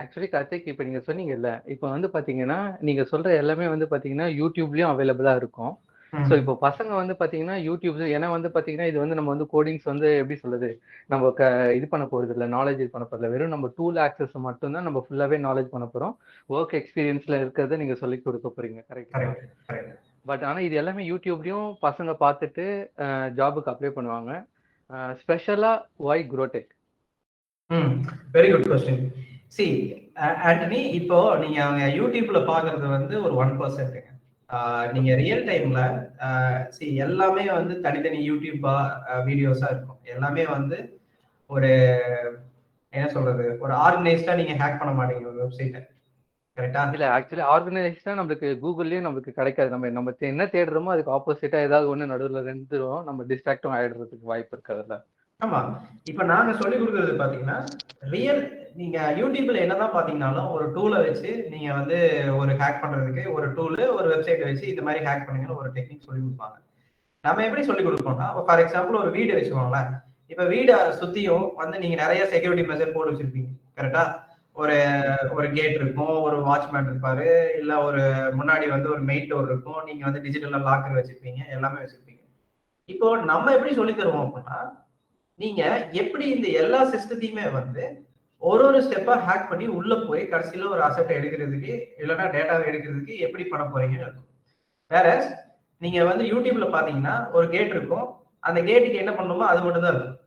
ஆக்சுவலி கார்த்திக், இப்போ நீங்க சொன்னீங்கல்ல, இப்போ வந்து பாத்தீங்கன்னா நீங்க சொல்ற எல்லாமே வந்து பாத்தீங்கன்னா யூடியூப்லயும் அவைலபிளா இருக்கும். ஸோ இப்போ பசங்க வந்து பாத்தீங்கன்னா யூடியூப், ஏன்னா வந்து பாத்தீங்கன்னா இது வந்து நம்ம வந்து கோடிங்ஸ் வந்து எப்படி சொல்றது, நம்ம இது பண்ண போறது இல்லை, நாலேஜ் இது பண்ண போறது, வெறும் நம்ம டூல் ஆக்சஸ் மட்டும்தான் நம்ம ஃபுல்லாவே நாலேஜ் பண்ண போறோம். ஒர்க் எக்ஸ்பீரியன்ஸ்ல இருக்கிறத நீங்க சொல்லி கொடுக்க போறீங்க, கரெக்ட்? பட் ஆனா இது எல்லாமே யூடியூப்லயும் பசங்க பார்த்துட்டு ஜாபுக்கு அப்ளை பண்ணுவாங்க. ஸ்பெஷலா ஒய் குரோடெக்? Very good question. C Antony, இப்போ நீங்க அவங்க யூடியூப்ல பாக்குறது வந்து ஒரு 1%. நீங்க ரியல் டைம்ல சி எல்லாமே வந்து தனித்தனி யூடியூபா வீடியோஸா இருக்கும். எல்லாமே வந்து ஒரு என்ன சொல்றது, ஒரு ஆர்கனைஸ்டா நீங்க ஹேக் பண்ண மாட்டீங்க ஒரு வெப்சைட்டை, கரெக்டா? இல்ல, ஆக்சுவலி ஆர்கனைஸ்டா நம்மளுக்கு கூகுள்லயும் நம்மளுக்கு கிடைக்காது. நம்ம என்ன தேடுறோமோ அதுக்கு ஆப்போசிட்டா ஏதாவது ஒண்ணு நடுவுல இருந்துரும், நம்ம டிஸ்ட்ராக்டும் ஆயிடுறதுக்கு வாய்ப்பு இருக்காதுல்ல. ஆமா, இப்ப நாங்க சொல்லி கொடுக்கறது பாத்தீங்கன்னா ரியல், நீங்க யூடியூப்ல என்னதான் பாத்தீங்கன்னாலும் ஒரு டூலை வச்சு நீங்க வந்து ஒரு ஹேக் பண்றதுக்கு ஒரு டூல், ஒரு வெப்சைட்டை வச்சு இந்த மாதிரி ஹேக் பண்ணீங்கன்னு ஒரு டெக்னிக் சொல்லி கொடுப்பாங்க. நம்ம எப்படி சொல்லி கொடுப்போம்னா, ஃபார் எக்ஸாம்பிள் ஒரு வீடு வச்சுக்கோங்களேன். இப்ப வீடை சுத்தியும் வந்து நீங்க நிறைய செக்யூரிட்டி மெஷர் போட்டு வச்சிருப்பீங்க, கரெக்டா? ஒரு கேட் இருக்கும், ஒரு வாட்ச்மேன் இருப்பாரு, இல்ல ஒரு முன்னாடி வந்து ஒரு மெயின் டோர் இருக்கும், நீங்க வந்து டிஜிட்டலா லாக்கர் வச்சிருப்பீங்க, எல்லாமே வச்சிருப்பீங்க. இப்போ நம்ம எப்படி சொல்லி தருவோம் அப்படின்னா, நீங்க எப்படி இந்த எல்லா சிஸ்டத்தையுமே வந்து ஒரு ஸ்டெப்பா ஹேக் பண்ணி உள்ள போய் கடைசியில ஒரு அசெட்டை எடுக்கிறதுக்கு இல்லைன்னா டேட்டாவை எடுக்கிறதுக்கு எப்படி பண்ண போறீங்கன்னு இருக்கும். வேற நீங்க வந்து யூடியூப்ல பாத்தீங்கன்னா ஒரு கேட் இருக்கும், அந்த கேட்டுக்கு என்ன பண்ணணுமோ அது மட்டும் தான் இருக்கும்.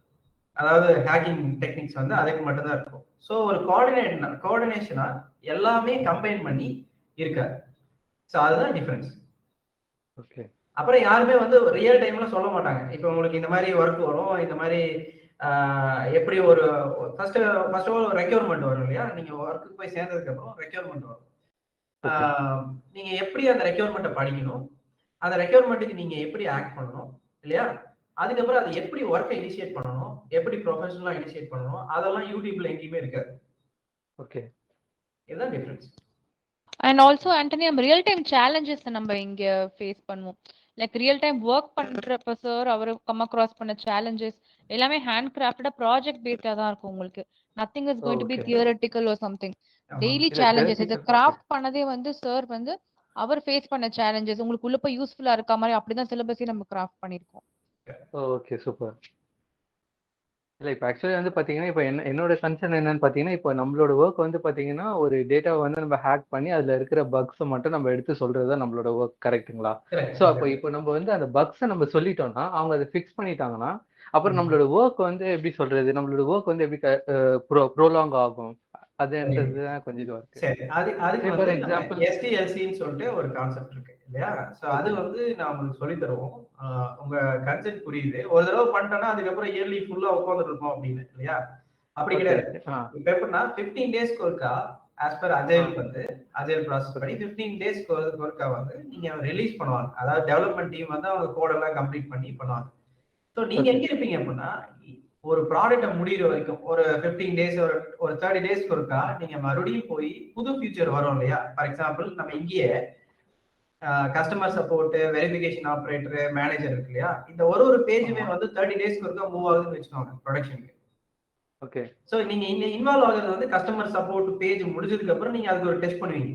அதாவது ஹேக்கிங் டெக்னிக்ஸ் வந்து அதுக்கு மட்டும் தான் இருக்கும். ஸோ ஒரு கோஆர்டினேஷனா எல்லாமே கம்பைன் பண்ணி இருக்காது. ஸோ அதுதான் டிஃபரன்ஸ். ஓகே. அப்புறம் யாருமே வந்து ரியல் டைம்ல சொல்ல மாட்டாங்க. இப்போ உங்களுக்கு இந்த மாதிரி ஒர்க் வரும், இந்த மாதிரி எப்படி ஒரு ஃபர்ஸ்ட் ஆஃப் ஆல் ரெக்யூர்மெண்ட் வரும் இல்லையா? நீங்க ஒர்க்குக்கு போய் சேர்ந்ததுக்கு அப்புறம் ரெக்யூர்மெண்ட் வரும். நீங்க எப்படி அந்த ரெக்யூர்மெண்ட்டை படிக்கணும், அந்த ரெக்யூர்மெண்ட்டுக்கு நீங்க எப்படி ஆக்ட் பண்ணணும் இல்லையா? அதுக்கப்புறம் அது எப்படி ஒர்க்கை இனிஷியேட் பண்ணணும், எப்படி ப்ரொஃபஷனலா இனிஷியேட் பண்ணணும், அதெல்லாம் யூடியூப்ல எங்கேயுமே இருக்காது. ஓகே, இதுதான் டிஃபரன்ஸ். அண்ட் ஆல்சோ ஆண்டனி, நம்ம ரியல் டைம் சேலஞ்சஸ் நம்ம இங்க ஃபேஸ் பண்ணுவோம். லைக் ரியல் டைம் ஒர்க் பண்றப்ப சார் அவர் கம் அக்ராஸ் பண்ண சேலஞ்சஸ், எல்லாமே ஹேண்ட் கிராஃப்டடா ப்ராஜெக்ட் பேஸ்டா தான் இருக்கும் உங்களுக்கு. Nothing is going to be okay. Theoretical or something. ஆமா. டெய்லி இல்ல சேலஞ்சஸ். இத தியரட்டிக்கல். கிராஃப்ட் பண்ணதே வந்து சார் வந்து அவர் ஃபேஸ் பண்ண சேலஞ்சஸ் உங்களுக்கு உள்ள போய் யூஸ்ஃபுல்லா இருக்க மாதிரி அப்படிதான் சிலபஸே நம்ம கிராஃப்ட் பண்ணிருக்கோம். Okay super. இல்ல இப்ப ஆக்சுவலி வந்து பாத்தீங்கன்னா, இப்ப என்னோட கன்சர்ன் என்னன்னு பாத்தீங்கன்னா, இப்ப நம்மளோட ஒர்க் வந்து பாத்தீங்கன்னா, ஒரு டேட்டாவை வந்து நம்ம ஹேக் பண்ணி அதுல இருக்கிற பக்ஸ் மட்டும் நம்ம எடுத்து சொல்றதுதான் நம்மளோட ஒர்க், கரெக்ட்டுங்களா? Correct, சோ அப்ப correct. இப்போ நம்ம வந்து அந்த பக்ஸை நம்ம சொல்லிட்டோம்னா, அவங்க அதை ஃபிக்ஸ் பண்ணிட்டாங்கன்னா, அப்புறம் ம். நம்மளோட ஒர்க் வந்து எப்படி சொல்றது, நம்மளோட ஒர்க் வந்து எப்படி ப்ரோலாங் ஆகும், அதுன்றதுதான் கொஞ்சம் இதுவா இருக்கு. சரி. அதுக்கு ஃபார் வந்து நம்ம எக்ஸாம்பிள். SDLCன்னு சொல்லிட்டு ஒரு கான்செப்ட் இருக்கு இல்லையா? சோ அது ஓகே. வந்து நான் உங்களுக்கு சொல்லி தருவோம். உங்க கன்செப்ட் புரியுது. ஒரு தடவை பண்ணிட்டோம்னா அதுக்கப்புறம் இயர்லி ஃபுல்லா உட்கார்ந்துட்டு இருப்போம் அப்படின்னு இல்லையா? அப்படி ஓகே. கிடையாது. ஓகே. இப்ப எப்படின்னா 15 டேஸ்க்கு ஒருக்கா ஆஸ் பர் அஜைல் வந்து அஜைல் ப்ராசஸ் படி 15 டேஸ்க்கு ஒருக்கா வந்து நீங்க ரிலீஸ் பண்ணுவாங்க. அதாவது டெவலப்மெண்ட் டீம் வந்து அவங்க கோட் எல்லாம் கம்ப்ளீட் பண்ணி பண்ணுவாங்க. ஸோ நீங்க ஓகே. எங்க இருப்பீங்க அப்படின்னா ஒரு ப்ராடக்ட்டை முடிகிற வரைக்கும் ஒரு 15 டேஸ் ஒரு 30 டேஸ்க்கு ஒருக்கா நீங்க மறுபடியும் போய் புது ஃபியூச்சர் வரும் இல்லையா? ஃபார் எக்ஸாம்பிள் நம்ம இங்கேயே customer support, verification operator, manager இருக்கு இல்லையா? இந்த ஒரு பேஜுமே ஆமா. வந்து 30 டேஸ்க்கு ஒருக்கா மூவ் ஆகுதுன்னு வச்சுக்கோங்க ப்ரொடக்ஷனுக்கு. ஓகே. ஸோ நீங்க இன்வால்வ் ஆகுறது வந்து கஸ்டமர் சப்போர்ட் பேஜ் முடிஞ்சதுக்கு அப்புறம் நீங்க அதுக்கு ஒரு டெஸ்ட் பண்ணுவீங்க.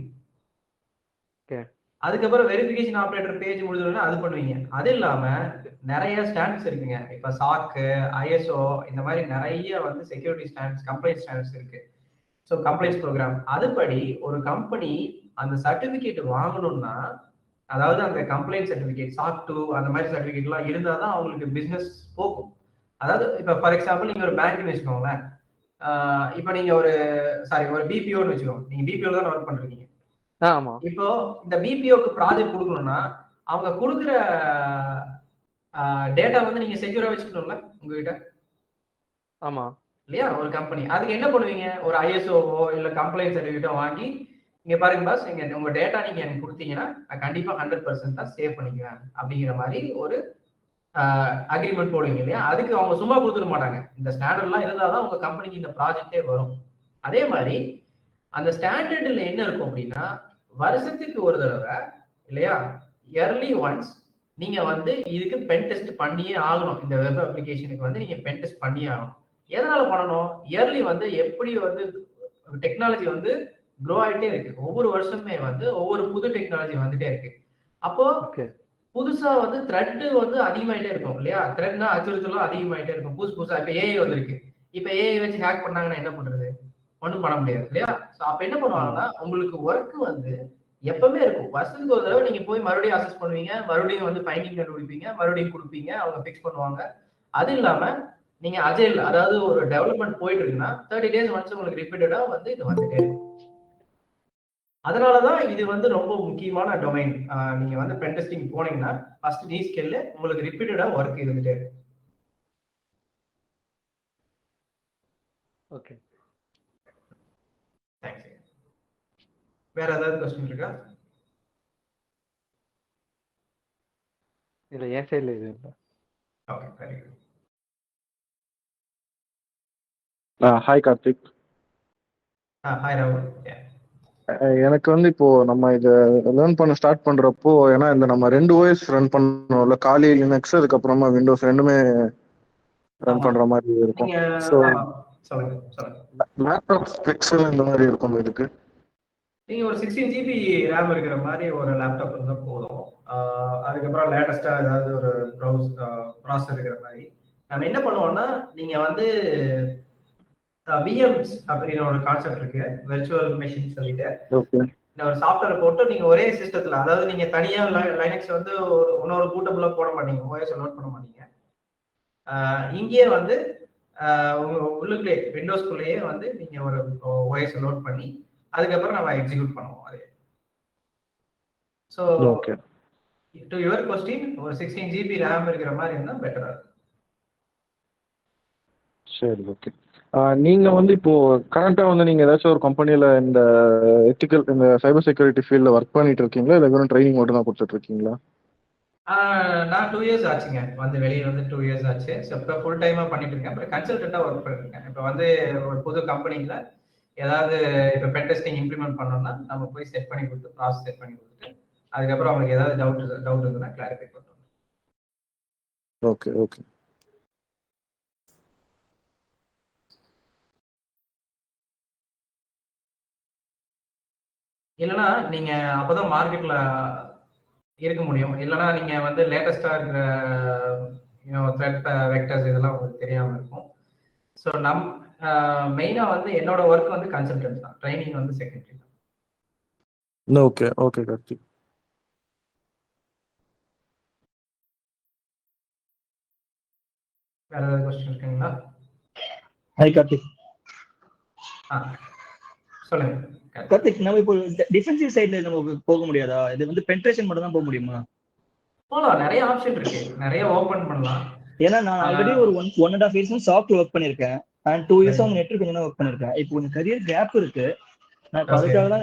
ஓகே. அதுக்கப்புறம் வெரிஃபிகேஷன் ஆப்ரேட்டர் பேஜ் முடிஞ்சதுன்னா அது பண்ணுவீங்க. அது இல்லாம நிறைய ஸ்டாண்ட்ஸ் இருக்குங்க. இப்ப சாக்கு, ஐஎஸ்ஓ இந்த மாதிரி நிறைய வந்து செக்யூரிட்டி ஸ்டாண்ட்ஸ், கம்ப்ளைண்ட் ஸ்டாண்ட்ஸ் இருக்கு. ஸோ கம்ப்ளைண்ட்ஸ் ப்ரோக்ராம் அதுபடி ஒரு கம்பெனி அந்த சர்டிபிகேட் வாங்கணும்னா, அதாவது அந்த கம்ப்ளைண்ட் சர்டிபிகேட் சாக் 2 அந்த மாதிரி சர்டிபிகேட் எல்லாம் இருந்தா தான் அவங்களுக்கு பிசினஸ் போகும். அதாவது இப்ப ஃபார் எக்ஸாம்பிள் நீங்க ஒரு பேங்க்னு வச்சுக்கோங்களேன். இப்ப நீங்க ஒரு ஒரு பிபிஓன்னு வச்சுக்கோங்க. நீங்க பிபிஓ தான் ஒர்க் பண்றீங்க. ஆமா. இப்போ இந்த பிபிஓக்கு ப்ராஜெக்ட் கொடுக்கணும்னா அவங்க கொடுக்குற டேட்டா வந்து நீங்க செக்யூரா வச்சுக்கணும்ல உங்ககிட்ட ஆமா. இல்லையா? ஒரு கம்பெனி அதுக்கு என்ன பண்ணுவீங்க? ஒரு ஐஎஸ்ஓவோ இல்ல கம்ப்ளைண்ட் சர்டிஃபிகேட்டோ வாங்கி இங்க பாருங்க பாஸ், நீங்க உங்க டேட்டா நீங்க எனக்கு கொடுத்தீங்கன்னா நான் கண்டிப்பா 100% தான் சேவ் பண்ணிக்குவேன் அப்படிங்கிற மாதிரி ஒரு அக்ரிமெண்ட் போடுவீங்க இல்லையா? அதுக்கு அவங்க சும்மா கொடுத்துட மாட்டாங்க. இந்த ஸ்டாண்டர்ட்லாம் இருந்தாதான் உங்க கம்பெனிக்கு இந்த ப்ராஜெக்டே வரும். அதே மாதிரி அந்த ஸ்டாண்டர்ட்ல என்ன இருக்கும் அப்படின்னா, வருஷத்துக்கு ஒரு தடவை இல்லையா, இயர்லி ஒன்ஸ் நீங்க வந்து இதுக்கு பென் டெஸ்ட் பண்ணியே ஆகணும். இந்த வெப் அப்ளிகேஷனுக்கு வந்து நீங்க பென் டெஸ்ட் பண்ணியே ஆகணும். எதனால பண்ணணும்? இயர்லி வந்து எப்படி வந்து டெக்னாலஜி வந்து க்ரோ ஆகிட்டே இருக்கு. ஒவ்வொரு வருஷமே வந்து ஒவ்வொரு புது டெக்னாலஜி வந்துட்டே இருக்கு. அப்போ புதுசா வந்து த்ரெட் வந்து அதிகமாயிட்டே இருக்கும் இல்லையா? த்ரெட்னா அச்சுறுத்தலும் அதிகமாயிட்டே இருக்கும். புதுசு புதுசா இப்ப ஏஐ வந்திருக்கு. இப்ப ஏஐ வச்சு ஹேக் பண்ணாங்கன்னா என்ன பண்றது? ஒன்றும் பண்ண முடியாது இல்லையா? அப்ப என்ன பண்ணுவாங்கன்னா உங்களுக்கு ஒர்க் வந்து எப்பவுமே இருக்கும். வருஷத்துக்கு ஒரு தடவை நீங்க போய் மறுபடியும் அசஸ் பண்ணுவீங்க, மறுபடியும் வந்து ஃபைண்டிங் கண்டுபிடிப்பீங்க, மறுபடியும் கொடுப்பீங்க, அவங்க ஃபிக்ஸ் பண்ணுவாங்க. அது இல்லாம நீங்க அஜைல், அதாவது ஒரு டெவலப்மெண்ட் போயிட்டு இருக்குன்னா 30 டேஸ் ஒன்ஸ் உங்களுக்கு ரிப்பீட்டடா வந்து இது வந்துட்டே இருக்கும். அதனாலதான் இது வந்து ரொம்ப முக்கியமான டொமைன். நீங்க வந்து பென் டெஸ்டிங் போனீங்கன்னா ஃபர்ஸ்ட் நீ ஸ்கில் உங்களுக்கு ரிப்பீட்டடா ஒர்க் இருந்துட்டே இருக்கும். ஓகே. தேங்க்ஸ். வேற ஏதாவது क्वेश्चन இருக்கா? இல்ல என் சைடுல இது இல்ல. Okay, very good. Hi Karthik. Hi ராகுல். எனக்கு வந்து இப்போ நம்ம இதை லேர்ன் பண்ண ஸ்டார்ட் பண்றப்போ, ஏன்னா இந்த நம்ம 2 OS ரன் பண்ணோம்ல, காலி லினக்ஸ் அதுக்கப்புறமா விண்டோஸ் ரெண்டுமே ரன் பண்ற மாதிரி இருக்கும். நீங்க ஸோ சொல்லுங்க. லேப்டாப் ஸ்பெக்ஸ் இந்த மாதிரி இருக்கும் இதுக்கு. நீங்க ஒரு 16 GB RAM இருக்கிற மாதிரி ஒரு லேப்டாப் இருந்தா போதும். அதுக்கப்புறம் லேட்டஸ்டா ஏதாவது ஒரு ப்ராசஸர் இருக்கிற மாதிரி. நம்ம என்ன பண்ணுவோம்னா, நீங்க வந்து விஎம்ஸ் அப்படின்னு ஒரு கான்செப்ட் இருக்கு, வெர்ச்சுவல் மெஷின் சொல்லிட்டு. இந்த ஒரு சாஃப்ட்வேர் போட்டு நீங்க ஒரே சிஸ்டத்துல, அதாவது நீங்க தனியா லைனக்ஸ் வந்து இன்னொரு பூட்டபிளா போட மாட்டீங்க, ஓஎஸ் லோட் பண்ண மாட்டீங்க. இங்கேயே வந்து உங்க உள்ளுக்குள்ளே விண்டோஸ்குள்ளேயே வந்து நீங்க ஒரு ஓஎஸ் லோட் பண்ணி அதுக்கப்புறம் நம்ம எக்ஸிக்யூட் பண்ணுவோம் அதே. ஸோ டு யுவர் கொஸ்டின், ஒரு 16 GB RAM இருக்கிற மாதிரி இருந்தா பெட்டரா இருக்கும். சரி, ஓகே. நீங்க வந்து இப்போ கரண்டா வந்து நீங்க ஏதாச்சும் ஒரு கம்பெனில இந்த எத்திக்கல், இந்த சைபர் செக்யூரிட்டி ஃபீல்ட்ல ஒர்க் பண்ணிட்டு இருக்கீங்களா, இல்லை வெறும் ட்ரைனிங் மட்டும் தான் கொடுத்துட்டு இருக்கீங்களா? நான் 2 இயர்ஸ் ஆச்சுங்க, வந்து வெளியே வந்து 2 இயர்ஸ் ஆச்சு. ஸோ இப்போ ஃபுல் டைமா பண்ணிட்டு இருக்கேன். அப்புறம் கன்சல்டண்டா ஒர்க் பண்ணிருக்கேன். இப்போ வந்து ஒரு புது கம்பெனில ஏதாவது இப்போ பென் டெஸ்டிங் இம்ப்ளிமெண்ட் பண்ணோம்னா நம்ம போய் செட் பண்ணி கொடுத்து, ப்ராசஸ் செட் பண்ணி கொடுத்துட்டு அதுக்கப்புறம் அவங்களுக்கு ஏதாவது டவுட் இருந்ததுன்னா கிளாரிஃபை பண்ணுவோம். ஓகே. இல்லைன்னா நீங்க அப்பதான் மார்க்கெட்ல இருக்க முடியும். இல்லைன்னா நீங்க வந்து லேட்டஸ்டா இருக்கிற த்ரெட் வெக்டர்ஸ் இதெல்லாம் உங்களுக்கு தெரியாம இருக்கும். ஸோ மெயினா வந்து என்னோட ஒர்க் வந்து கன்சல்டன்ட் தான். ட்ரைனிங் வந்து செகண்டரி தான். Okay okay Karthik. வேற ஏதாவது கொஸ்டின் இருக்குங்களா? ஹாய் கார்த்திக். சொல்லுங்க கார்த்திக், நம்ம இப்போ டிஃபென்சிவ் சைடுல நம்ம போக முடியாதா? இது வந்து பென்ட்ரேஷன் மட்டும் தான் போக முடியுமா? போகலாம், நிறைய ஆப்ஷன் இருக்கு, நிறைய ஓபன் பண்ணலாம். ஏன்னா நான் ஆல்ரெடி ஒரு 1.5 இயர்ஸ் சாஃப்ட் ஒர்க் பண்ணிருக்கேன் அண்ட் 2 இயர்ஸ் நெட்வொர்க் கொஞ்சம் ஒர்க் பண்ணிருக்கேன். இப்போ கொஞ்சம் கரியர் கேப் இருக்கு. நான் அதுக்காக தான்